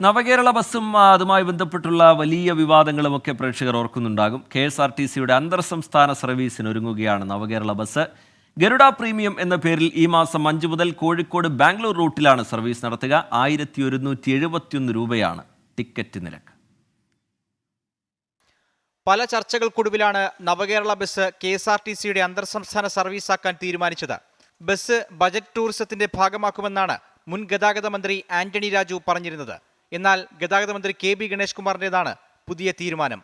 നവകേരള ബസ്സും അതുമായി ബന്ധപ്പെട്ടുള്ള വലിയ വിവാദങ്ങളുമൊക്കെ പ്രേക്ഷകർ ഓർക്കുന്നുണ്ടാകും. KSRTCയുടെ അന്തർ സംസ്ഥാന സർവീസിന് ഒരുങ്ങുകയാണ് നവകേരള ബസ്. ഗരുഡ പ്രീമിയം എന്ന പേരിൽ ഈ മാസം 5 മുതൽ കോഴിക്കോട് ബാംഗ്ലൂർ റൂട്ടിലാണ് സർവീസ് നടത്തുക. 1171 രൂപയാണ് ടിക്കറ്റ് നിരക്ക്. പല ചർച്ചകൾക്കൊടുവിലാണ് നവകേരള ബസ് KSRTCയുടെ അന്തർ സംസ്ഥാന സർവീസാക്കാൻ തീരുമാനിച്ചത്. ബസ് ബജറ്റ് ടൂറിസത്തിന്റെ ഭാഗമാക്കുമെന്നാണ് മുൻ ഗതാഗത മന്ത്രി ആന്റണി രാജു പറഞ്ഞിരുന്നത്. എന്നാൽ ഗതാഗത മന്ത്രി KB ഗണേഷ് കുമാറിൻ്റെതാണ് പുതിയ തീരുമാനം.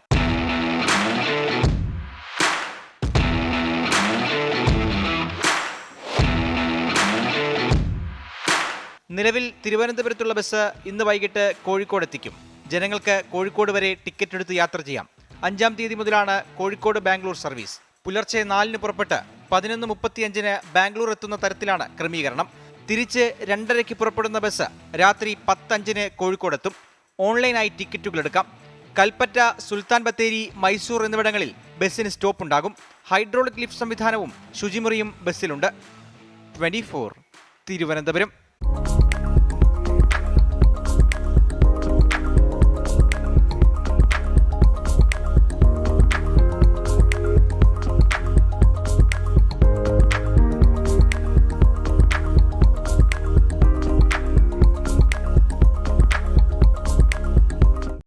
നിലവിൽ തിരുവനന്തപുരത്തുള്ള ബസ് ഇന്ന് വൈകിട്ട് കോഴിക്കോട് എത്തിക്കും. ജനങ്ങൾക്ക് കോഴിക്കോട് വരെ ടിക്കറ്റ് എടുത്ത് യാത്ര ചെയ്യാം. 5-ാം തീയതി മുതലാണ് കോഴിക്കോട് ബാംഗ്ലൂർ സർവീസ്. പുലർച്ചെ 4-ന് പുറപ്പെട്ട് 11:35-ന് ബാംഗ്ലൂർ എത്തുന്ന തരത്തിലാണ് ക്രമീകരണം. തിരിച്ച് 2:30-ക്ക് പുറപ്പെടുന്ന ബസ് രാത്രി 10:05-ന് കോഴിക്കോടെത്തും. ഓൺലൈനായി ടിക്കറ്റുകൾ എടുക്കാം. കൽപ്പറ്റ, സുൽത്താൻ ബത്തേരി, മൈസൂർ എന്നിവിടങ്ങളിൽ ബസ്സിന് സ്റ്റോപ്പ് ഉണ്ടാകും. ഹൈഡ്രോളിക് ലിഫ്റ്റ് സംവിധാനവും ശുചിമുറിയും ബസ്സിലുണ്ട്. 24 തിരുവനന്തപുരം.